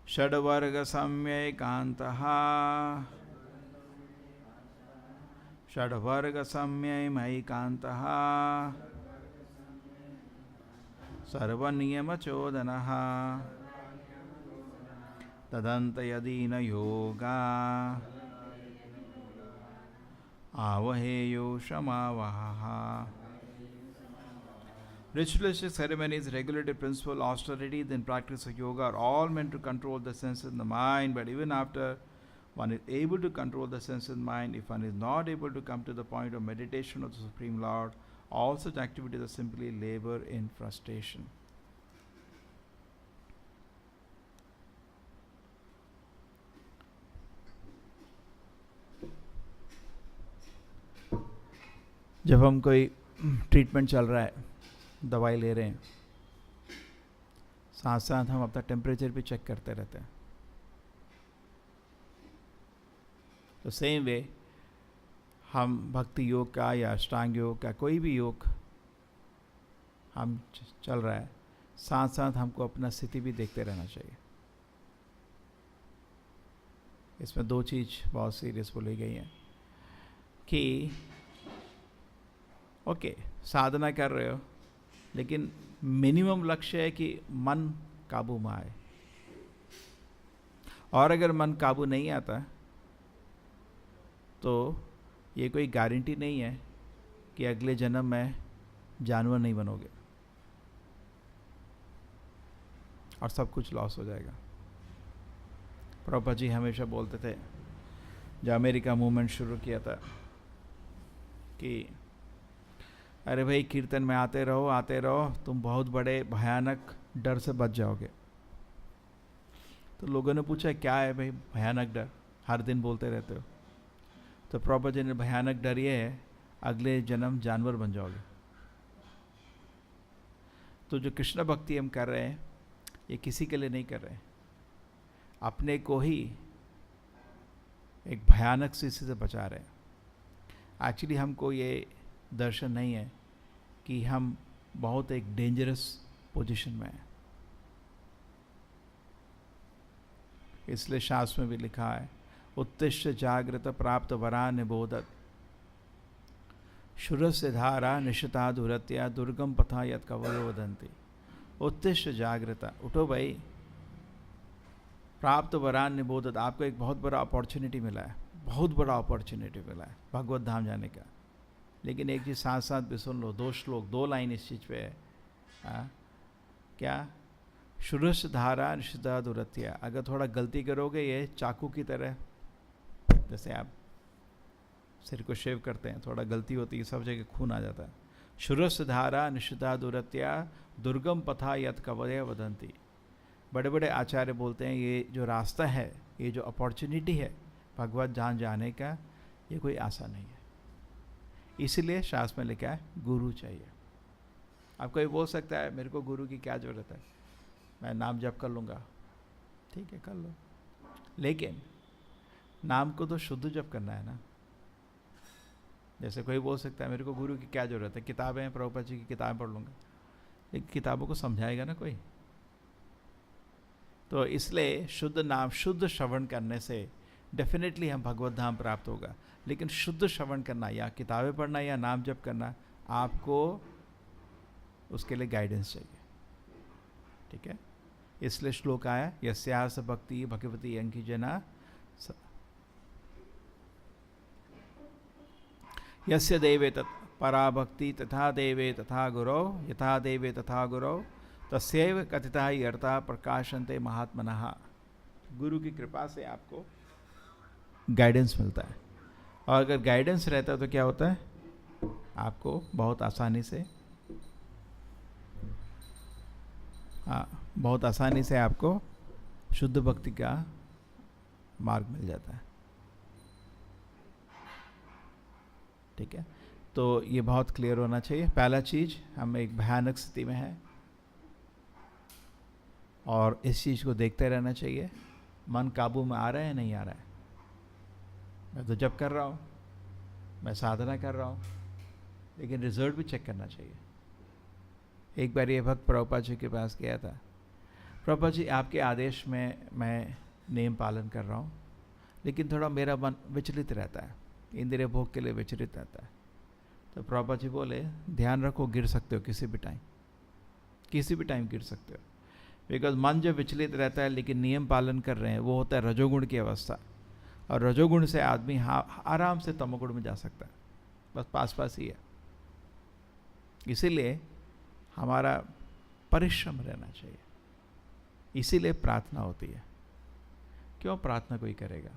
षड्वर्ग सम्यैकान्तः षड्वर्ग सम्यैकान्तः सर्वनियमचोदनः तदन्तयदीन yoga आवहेयो क्षमावहः. Ritualistic ceremonies, regulated principle, austerity, then practice of yoga are all meant to control the senses and the mind. But even after one is able to control the senses and mind, if one is not able to come to the point of meditation of the Supreme Lord, all such activities are simply labor in frustration. जब हम कोई treatment चल रहा है, दवाई ले रहे हैं, साथ साथ हम अपना टेम्परेचर भी चेक करते रहते हैं. तो सेम वे हम भक्ति योग का या अष्टांग योग का कोई भी योग हम चल रहा है, साथ साथ हमको अपना स्थिति भी देखते रहना चाहिए. इसमें दो चीज़ बहुत सीरियस बोली गई हैं कि ओके, साधना कर रहे हो, लेकिन मिनिमम लक्ष्य है कि मन काबू में आए. और अगर मन काबू नहीं आता तो ये कोई गारंटी नहीं है कि अगले जन्म में जानवर नहीं बनोगे और सब कुछ लॉस हो जाएगा. प्रभुपाद जी हमेशा बोलते थे, जब अमेरिका मूवमेंट शुरू किया था, कि अरे भाई कीर्तन में आते रहो, तुम बहुत बड़े भयानक डर से बच जाओगे. तो लोगों ने पूछा क्या है भाई भयानक डर, हर दिन बोलते रहते हो. तो प्रभुपाद जी ने, भयानक डर ये है अगले जन्म जानवर बन जाओगे. तो जो कृष्ण भक्ति हम कर रहे हैं, ये किसी के लिए नहीं कर रहे हैं, अपने को ही एक भयानक स्थिति से बचा रहे हैं. एक्चुअली हमको ये दर्शन नहीं है कि हम बहुत एक डेंजरस पोजीशन में हैं. इसलिए शास्त्र में भी लिखा है, उत्तिष्ठ जागृत प्राप्त वरा निबोधत शुरस्य धारा निशिता दुरत्या दुर्गम पथा यत कवयो वदंती. उत्तिष्ठ जागृत, उठो भाई, प्राप्त वरान निबोधत, आपको एक बहुत बड़ा अपॉर्चुनिटी मिला है, बहुत बड़ा अपॉर्चुनिटी मिला है भगवत धाम जाने का. लेकिन एक चीज़ साथ साथ भी सुन लो, 2 श्लोक 2 लाइन इस चीज़ पे है. क्या? शुरस्य धारा निशिता दुरत्या. अगर थोड़ा गलती करोगे, ये चाकू की तरह, जैसे आप सिर को शेव करते हैं, थोड़ा गलती होती है, सब जगह खून आ जाता है. शुरस्य धारा निशिता दुरत्या दुर्गम पथा यत कवय वदंती. बड़े बड़े आचार्य बोलते हैं, ये जो रास्ता है, ये जो अपॉर्चुनिटी है भगवत धाम जाने का, ये कोई आसान नहीं है. इसलिए शास्त्र में लिखा है गुरु चाहिए. आप कोई बोल सकता है मेरे को गुरु की क्या ज़रूरत है, मैं नाम जप कर लूँगा. ठीक है, कर लो, लेकिन नाम को तो शुद्ध जप करना है ना. जैसे कोई बोल सकता है मेरे को गुरु की क्या ज़रूरत है, किताबें हैं, प्रभुपाद जी की किताबें पढ़ लूँगा, लेकिन किताबों को समझाएगा ना कोई. तो इसलिए शुद्ध नाम, शुद्ध श्रवण करने से डेफिनेटली हम भगवत धाम प्राप्त होगा. लेकिन शुद्ध श्रवण करना, या किताबें पढ़ना या नाम जप करना, आपको उसके लिए गाइडेंस चाहिए, ठीक है। इसलिए श्लोक आया, यस्यास भक्ति भगवती अंकी जना यस्य देवे परा भक्ति तथा देवे तथा गुरौ यथा देवे तथा गुरौ तस्यैव कथिता ही अर्था प्रकाशन्ते महात्मनः। गुरु की कृपा से आपको गाइडेंस मिलता है, और अगर गाइडेंस रहता है तो क्या होता है, आपको बहुत आसानी से बहुत आसानी से आपको शुद्ध भक्ति का मार्ग मिल जाता है, ठीक है। तो ये बहुत क्लियर होना चाहिए। पहला चीज, हम एक भयानक स्थिति में हैं और इस चीज को देखते रहना चाहिए, मन काबू में आ रहा है नहीं आ रहा है। मैं तो जप कर रहा हूँ, मैं साधना कर रहा हूँ, लेकिन रिजल्ट भी चेक करना चाहिए। एक बार ये भक्त प्रभुपाद जी के पास गया था, प्रभुपाद जी आपके आदेश में मैं नियम पालन कर रहा हूँ, लेकिन थोड़ा मेरा मन विचलित रहता है, इंद्रिय भोग के लिए विचलित रहता है। तो प्रभुपाद जी बोले, ध्यान रखो, गिर सकते हो किसी भी टाइम, किसी भी टाइम गिर सकते हो। बिकॉज मन जो विचलित रहता है लेकिन नियम पालन कर रहे हैं, वो होता है रजोगुण की अवस्था, और रजोगुण से आदमी आराम से तमोगुण में जा सकता है, बस पास पास ही है। इसीलिए हमारा परिश्रम रहना चाहिए, इसीलिए प्रार्थना होती है। क्यों प्रार्थना कोई करेगा,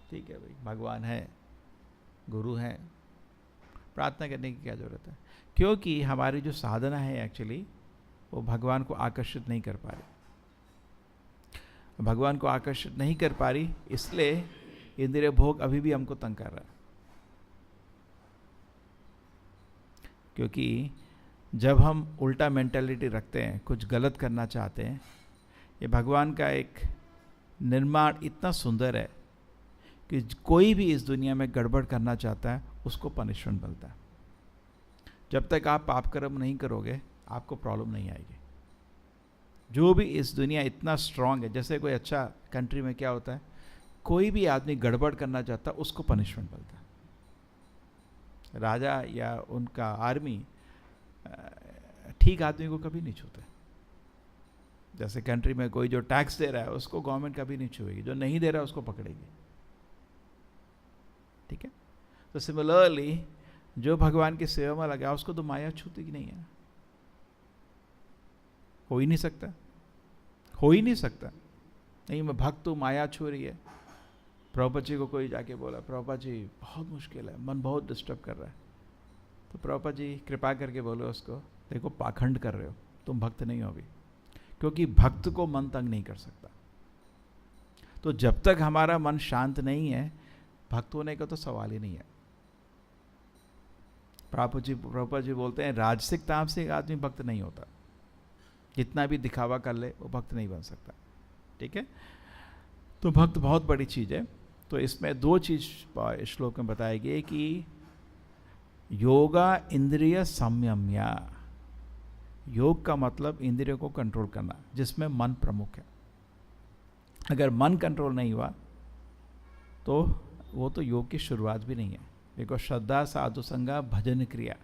ठीक है भाई, भगवान है, गुरु है, प्रार्थना करने की क्या जरूरत है। क्योंकि हमारी जो साधना है एक्चुअली वो भगवान को आकर्षित नहीं कर पा रही, भगवान को आकर्षित नहीं कर पा रही, इसलिए इंद्रिय भोग अभी भी हमको तंग कर रहा है। क्योंकि जब हम उल्टा मेंटालिटी रखते हैं, कुछ गलत करना चाहते हैं, ये भगवान का एक निर्माण इतना सुंदर है कि कोई भी इस दुनिया में गड़बड़ करना चाहता है उसको पनिशमेंट मिलता है। जब तक आप पाप कर्म नहीं करोगे आपको प्रॉब्लम नहीं आएगी। जो भी इस दुनिया इतना स्ट्रांग है, जैसे कोई अच्छा कंट्री में क्या होता है, कोई भी आदमी गड़बड़ करना चाहता है उसको पनिशमेंट मिलता है। राजा या उनका आर्मी ठीक आदमी को कभी नहीं छूते। जैसे कंट्री में कोई जो टैक्स दे रहा है उसको गवर्नमेंट कभी नहीं छुएगी, जो नहीं दे रहा है उसको पकड़ेगी, ठीक है। तो सिमिलरली जो भगवान की सेवा में लगा उसको तो माया छूती ही नहीं है, हो ही नहीं सकता, हो ही नहीं सकता। नहीं, मैं भक्त हूँ, माया छू रही है। प्रभुपाद जी को कोई जाके बोला, प्रभुपाद जी बहुत मुश्किल है, मन बहुत डिस्टर्ब कर रहा है। तो प्रभुपाद जी कृपा करके बोले उसको, देखो पाखंड कर रहे हो, तुम भक्त नहीं हो अभी, क्योंकि भक्त को मन तंग नहीं कर सकता। तो जब तक हमारा मन शांत नहीं है, भक्त होने का तो सवाल ही नहीं है। प्रभुपाद जी बोलते हैं, राजसिक ताप से एक आदमी भक्त नहीं होता, जितना भी दिखावा कर ले वो भक्त नहीं बन सकता, ठीक है। तो भक्त बहुत बड़ी चीज़ है। तो इसमें दो चीज श्लोक में बताई गई कि योगा इंद्रिय संयम्या, योग का मतलब इंद्रियों को कंट्रोल करना, जिसमें मन प्रमुख है। अगर मन कंट्रोल नहीं हुआ तो वो तो योग की शुरुआत भी नहीं है। देखो, श्रद्धा, साधु संगा, भजन क्रिया,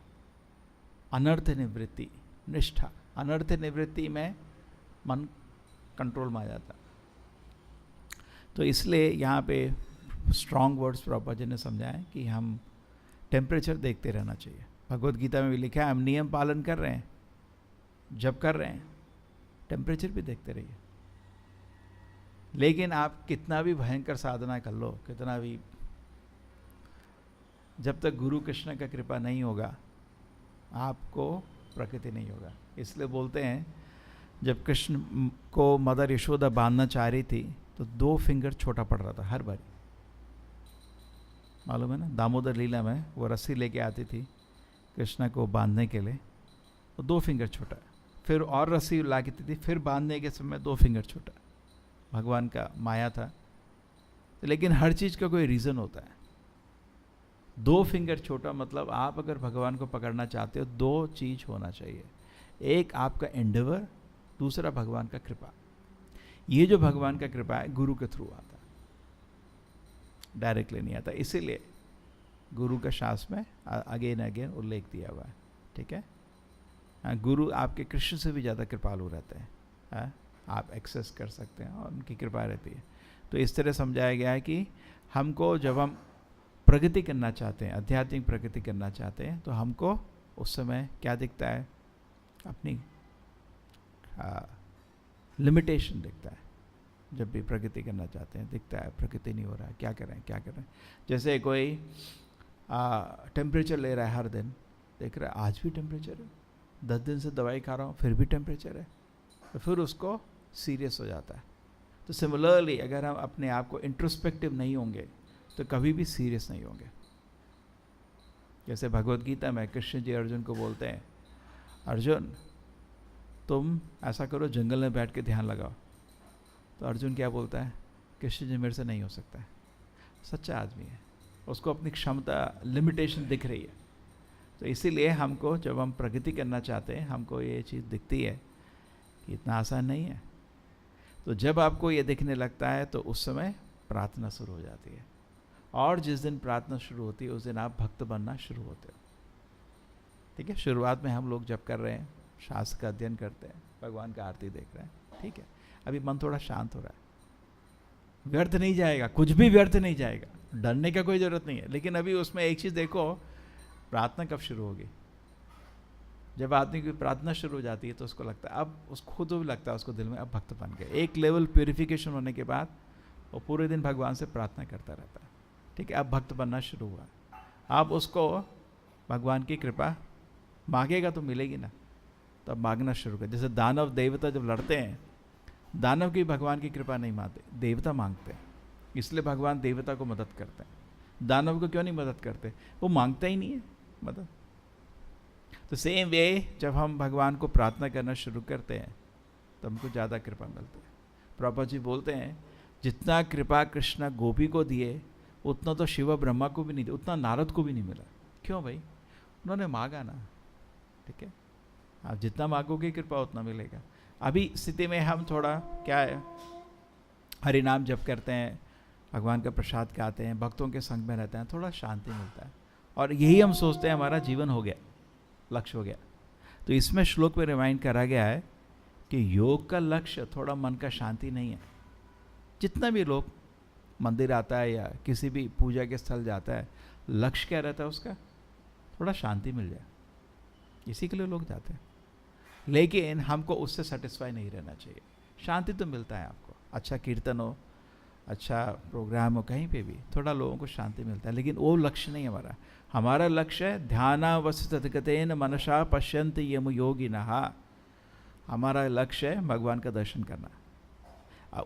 अनर्थ निवृत्ति, निष्ठा। अनर्थ निवृत्ति में मन कंट्रोल में आ जाता। तो इसलिए यहाँ पे स्ट्रॉन्ग वर्ड्स प्रभुपाद जी ने समझाए कि हम टेम्परेचर देखते रहना चाहिए। भगवत गीता में भी लिखा है, हम नियम पालन कर रहे हैं, जब कर रहे हैं, टेम्परेचर भी देखते रहिए। लेकिन आप कितना भी भयंकर साधना कर लो, कितना भी, जब तक गुरु कृष्ण का कृपा नहीं होगा आपको प्रकृति नहीं होगा। इसलिए बोलते हैं, जब कृष्ण को मदर यशोदा बांधना चाह रही थी तो 2 फिंगर छोटा पड़ रहा था हर बारी, मालूम है ना। दामोदर लीला में वो रस्सी लेके आती थी कृष्ण को बांधने के लिए, तो 2 फिंगर छोटा, फिर और रस्सी ला के थी, फिर बांधने के समय 2 फिंगर छोटा। भगवान का माया था। तो लेकिन हर चीज़ का कोई रीज़न होता है। 2 फिंगर छोटा मतलब आप अगर भगवान को पकड़ना चाहते हो, 2 चीज़ होना चाहिए, एक आपका एंडेवर, दूसरा भगवान का कृपा। ये जो भगवान का कृपा है गुरु के थ्रू आता, डायरेक्टली नहीं आता। इसीलिए गुरु का शास्त्र में अगेन अगेन उल्लेख दिया हुआ है, ठीक है। गुरु आपके कृष्ण से भी ज़्यादा कृपालु रहते हैं। आप एक्सेस कर सकते हैं और उनकी कृपा रहती है। तो इस तरह समझाया गया है कि हमको जब हम प्रगति करना चाहते हैं, आध्यात्मिक प्रगति करना चाहते हैं, तो हमको उस समय क्या दिखता है, अपनी लिमिटेशन दिखता है। जब भी प्रगति करना चाहते हैं दिखता है प्रगति नहीं हो रहा है, क्या करें क्या करें। जैसे कोई टेम्परेचर ले रहा है हर दिन, देख रहा है आज भी टेम्परेचर है, 10 दिन से दवाई खा रहा हूँ फिर भी टेम्परेचर है, तो फिर उसको सीरियस हो जाता है। तो सिमिलरली अगर हम अपने आप को इंट्रोस्पेक्टिव नहीं होंगे तो कभी भी सीरियस नहीं होंगे। जैसे भगवत गीता में कृष्ण जी अर्जुन को बोलते हैं, अर्जुन तुम ऐसा करो जंगल में बैठ के ध्यान लगाओ। तो अर्जुन क्या बोलता है, कृष्ण जी मेरे से नहीं हो सकता है। सच्चा आदमी है, उसको अपनी क्षमता लिमिटेशन दिख रही है। तो इसीलिए हमको जब हम प्रगति करना चाहते हैं हमको ये चीज़ दिखती है कि इतना आसान नहीं है। तो जब आपको ये दिखने लगता है तो उस समय प्रार्थना शुरू हो जाती है, और जिस दिन प्रार्थना शुरू होती है उस दिन आप भक्त बनना शुरू होते हो। ठीक है, शुरुआत में हम लोग जब कर रहे हैं शास्त्र का अध्ययन करते हैं, भगवान का आरती देख रहे हैं, ठीक है, अभी मन थोड़ा शांत हो रहा है, व्यर्थ नहीं जाएगा, कुछ भी व्यर्थ नहीं जाएगा, डरने का कोई ज़रूरत नहीं है। लेकिन अभी उसमें एक चीज़ देखो, प्रार्थना कब शुरू होगी। जब आदमी की प्रार्थना शुरू हो जाती है तो उसको लगता है, अब उसको खुद भी लगता है उसको दिल में अब भक्त बन गया। एक लेवल प्यूरिफिकेशन होने के बाद वो पूरे दिन भगवान से प्रार्थना करता रहता है। ठीक है, अब भक्त बनना शुरू हुआ। आप उसको भगवान की कृपा मांगेगा तो मिलेगी ना, तो अब मांगना शुरू कर। जैसे दानव देवता जब लड़ते हैं, दानव की भगवान की कृपा नहीं मांगते, देवता मांगते हैं, इसलिए भगवान देवता को मदद करते हैं। दानव को क्यों नहीं मदद करते, वो मांगता ही नहीं है मदद। तो सेम वे जब हम भगवान को प्रार्थना करना शुरू करते हैं तो हमको ज़्यादा कृपा मिलती है। प्रभुपाद जी बोलते हैं, जितना कृपा कृष्ण गोपी को दिए उतना तो शिव ब्रह्मा को भी नहीं दिया, उतना नारद को भी नहीं मिला। क्यों भाई, उन्होंने मांगा ना। ठीक है, आप जितना मांगोगे कृपा उतना मिलेगा। अभी स्थिति में हम थोड़ा क्या है, हरि नाम जप करते हैं, भगवान का प्रसाद खाते हैं, भक्तों के संग में रहते हैं, थोड़ा शांति मिलता है, और यही हम सोचते हैं हमारा जीवन हो गया, लक्ष्य हो गया। तो इसमें श्लोक में रिमाइंड करा गया है कि योग का लक्ष्य थोड़ा मन का शांति नहीं है। जितना भी लोग मंदिर आता है या किसी भी पूजा के स्थल जाता है, लक्ष्य क्या रहता है उसका, थोड़ा शांति मिल जाए, इसी के लिए लोग जाते हैं। लेकिन हमको उससे सेटिस्फाई नहीं रहना चाहिए। शांति तो मिलता है आपको, अच्छा कीर्तन हो, अच्छा प्रोग्राम हो, कहीं पे भी थोड़ा लोगों को शांति मिलता है, लेकिन वो लक्ष्य नहीं हमारा। हमारा लक्ष्य है ध्यानावस्थितगतेन मनसा पश्यन्ति यम योगिनः। हमारा लक्ष्य है भगवान का दर्शन करना।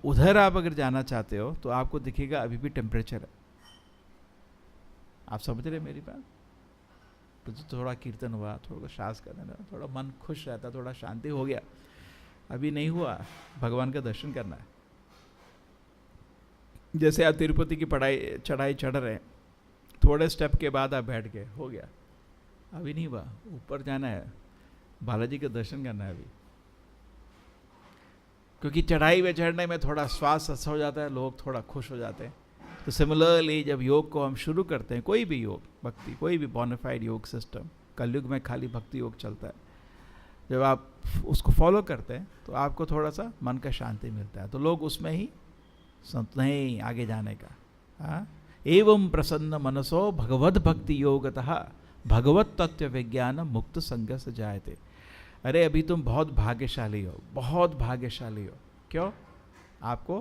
उधर आप अगर जाना चाहते हो तो आपको दिखेगा अभी भी टेम्परेचर है। आप समझ रहे मेरी बात। तो थोड़ा कीर्तन हुआ, थोड़ा शास्त्र करना, थोड़ा मन खुश रहता, थोड़ा शांति हो गया, अभी नहीं हुआ, भगवान का दर्शन करना है। जैसे आप तिरुपति की चढ़ाई चढ़ रहे हैं, थोड़े स्टेप के बाद आप बैठ गए, हो गया, अभी नहीं हुआ, ऊपर जाना है, बालाजी का दर्शन करना है अभी। क्योंकि चढ़ाई में चढ़ने में थोड़ा श्वास अच्छा हो जाता है, लोग थोड़ा खुश हो जाते हैं। तो सिमिलरली जब योग को हम शुरू करते हैं, कोई भी योग, भक्ति, कोई भी बोनाफाइड योग सिस्टम, कलयुग में खाली भक्ति योग चलता है, जब आप उसको फॉलो करते हैं तो आपको थोड़ा सा मन का शांति मिलता है, तो लोग उसमें ही नहीं आगे जाने का। हाँ, एवं प्रसन्न मनसो भगवत भक्ति योगतः भगवत तत्व विज्ञान मुक्त संग से जायते। अरे अभी तुम बहुत भाग्यशाली हो, बहुत भाग्यशाली हो। क्यों? आपको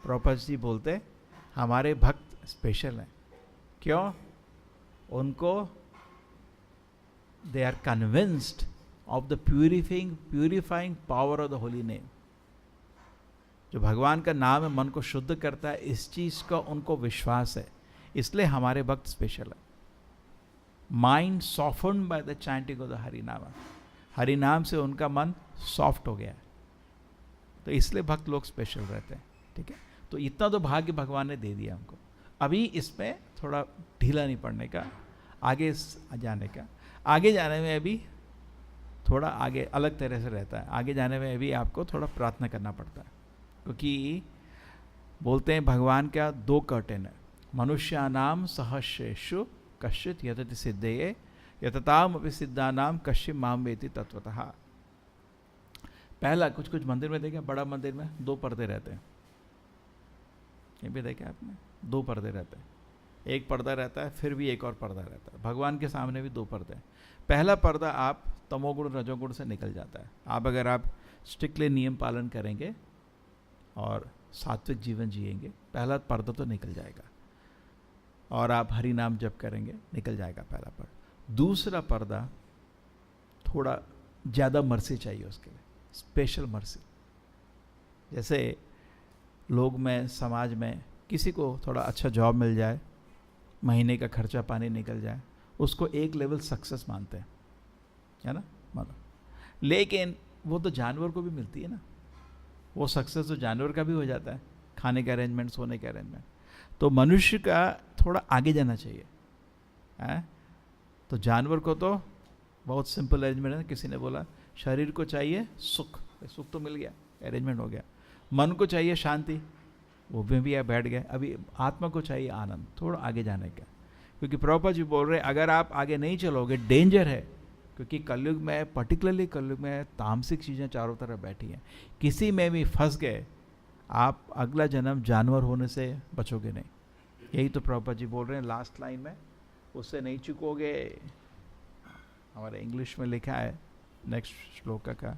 प्रभुपाद जी बोलते हमारे भक्त स्पेशल हैं। क्यों? उनको they are convinced of the purifying power of the holy name. जो भगवान का नाम है मन को शुद्ध करता है, इस चीज़ का उनको विश्वास है, इसलिए हमारे भक्त स्पेशल है। Mind softened by the chanting of the Hari naam. Hari नाम से उनका मन सॉफ्ट हो गया है, तो इसलिए भक्त लोग स्पेशल रहते हैं। ठीक है, तो इतना तो भाग्य भगवान ने दे दिया हमको। अभी इसमें थोड़ा ढीला नहीं पड़ने का, आगे जाने का। आगे जाने में अभी थोड़ा आगे अलग तरह से रहता है। आगे जाने में अभी आपको थोड़ा प्रार्थना करना पड़ता है, क्योंकि बोलते हैं भगवान का 2 कर्टेन है। मनुष्यानाम सहस्रेषु कश्चित् यतति सिद्धये यतताम अपि सिद्धानाम कश्चिम माम वेति तत्वतः। पहला, कुछ कुछ मंदिर में देखें, बड़ा मंदिर में 2 पर्दे रहते हैं, ये भी देखे आपने, 2 पर्दे रहते हैं, एक पर्दा रहता है, फिर भी एक और पर्दा रहता है। भगवान के सामने भी 2 पर्दे हैं। पहला पर्दा आप तमोगुण रजोगुण से निकल जाता है। अगर आप स्ट्रिक्टली नियम पालन करेंगे और सात्विक जीवन जिएंगे, पहला पर्दा तो निकल जाएगा, और आप हरि नाम जप करेंगे, निकल जाएगा पहला पर्दा। दूसरा पर्दा, थोड़ा ज़्यादा मर्सी चाहिए उसके लिए, स्पेशल मर्सी। जैसे लोग में, समाज में किसी को थोड़ा अच्छा जॉब मिल जाए, महीने का खर्चा पानी निकल जाए, उसको एक लेवल सक्सेस मानते हैं, है ना, मानो। लेकिन वो तो जानवर को भी मिलती है ना, वो सक्सेस तो जानवर का भी हो जाता है, खाने के अरेंजमेंट, सोने के अरेंजमेंट। तो मनुष्य का थोड़ा आगे जाना चाहिए, है? तो जानवर को तो बहुत सिंपल अरेंजमेंट है। किसी ने बोला शरीर को चाहिए सुख, सुख तो मिल गया, अरेंजमेंट हो गया। मन को चाहिए शांति, वो भी बैठ गए। अभी आत्मा को चाहिए आनंद, थोड़ा आगे जाने का। क्योंकि प्रभुपाद जी बोल रहे हैं, अगर आप आगे नहीं चलोगे डेंजर है, क्योंकि कलयुग में, पर्टिकुलरली कलयुग में तामसिक चीज़ें चारों तरफ बैठी हैं। किसी में भी फंस गए, आप अगला जन्म जानवर होने से बचोगे नहीं। यही तो प्रभुपाद जी बोल रहे हैं लास्ट लाइन में, उससे नहीं चुकोगे। हमारे इंग्लिश में लिखा है, नेक्स्ट श्लोक का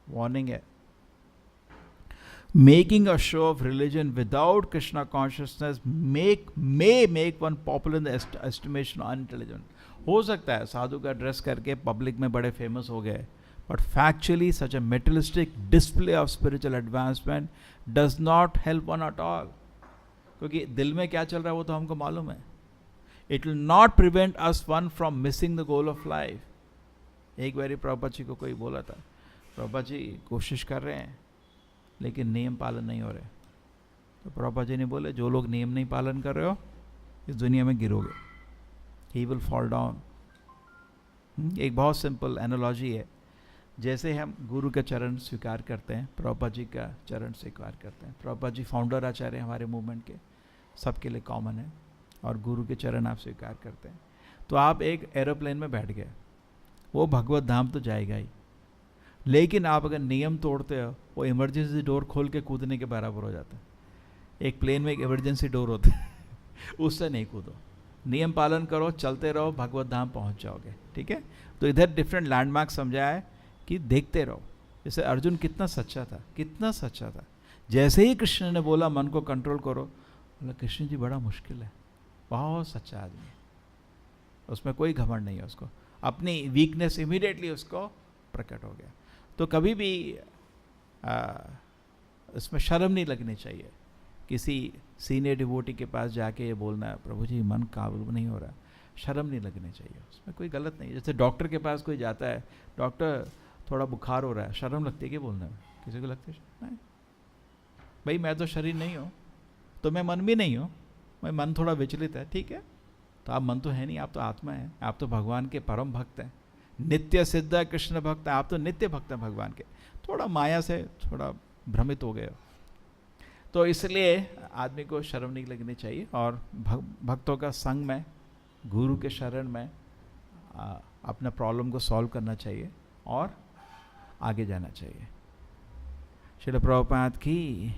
वार्निंग है, making a show off religion without Krishna consciousness may make one popular in the estimation of unintelligent। हो सकता है साधु का ड्रेस करके पब्लिक में बड़े फेमस हो गए, but factually such a materialistic display of spiritual advancement does not help one at all. क्योंकि दिल में क्या चल रहा है वो तो हमको मालूम है। It will not prevent us one from missing the goal of life. एक बारी प्रभुपाद जी को कोई बोला था, प्रभुपाद जी कोशिश कर रहे हैं लेकिन नियम पालन नहीं हो रहे। तो प्रभुपाद जी ने बोले, जो लोग नियम नहीं पालन कर रहे हो, इस दुनिया में गिरोगे, ही विल फॉल डाउन। एक बहुत सिंपल एनालॉजी है, जैसे हम गुरु का चरण स्वीकार करते हैं, प्रभुपाद जी का चरण स्वीकार करते हैं। प्रभुपाद जी फाउंडर आचार्य हमारे मूवमेंट के, सबके लिए कॉमन है, और गुरु के चरण आप स्वीकार करते हैं। तो आप एक एरोप्लेन में बैठ गए, वो भगवत धाम तो जाएगा ही, लेकिन आप अगर नियम तोड़ते हो, वो इमरजेंसी डोर खोल के कूदने के बराबर हो जाता है। एक प्लेन में एक इमरजेंसी डोर होता है, उससे नहीं कूदो, नियम पालन करो, चलते रहो, भगवत धाम पहुंच जाओगे। ठीक है, तो इधर डिफरेंट लैंडमार्क समझाया है कि देखते रहो। जैसे अर्जुन कितना सच्चा था, कितना सच्चा था। जैसे ही कृष्ण ने बोला मन को कंट्रोल करो, बोला कृष्ण जी बड़ा मुश्किल है, बहुत सच्चा आदमी है, उसमें कोई घमंड नहीं है, उसको अपनी वीकनेस इमीडिएटली उसको प्रकट हो गया। तो कभी भी इसमें शर्म नहीं लगनी चाहिए। किसी सीनियर डिवोटी के पास जाके ये बोलना है, प्रभु जी मन काबू नहीं हो रहा, शर्म नहीं लगनी चाहिए, उसमें कोई गलत नहीं। जैसे डॉक्टर के पास कोई जाता है, डॉक्टर थोड़ा बुखार हो रहा है, शर्म लगती है कि बोलने में? किसी को लगती है? नहीं भाई, मैं तो शरीर नहीं हूँ, तो मैं मन भी नहीं हूँ, मैं मन थोड़ा विचलित है, ठीक है। तो आप मन तो है नहीं, आप तो आत्मा है, आप तो भगवान के परम भक्त हैं, नित्य सिद्ध कृष्ण भक्त हैं, आप तो नित्य भक्त हैं भगवान के। थोड़ा माया से थोड़ा भ्रमित हो गए हो, तो इसलिए आदमी को शर्म नहीं लगनी चाहिए, और भक्तों का संग में, गुरु के शरण में अपना प्रॉब्लम को सॉल्व करना चाहिए और आगे जाना चाहिए। श्रील प्रभुपाद की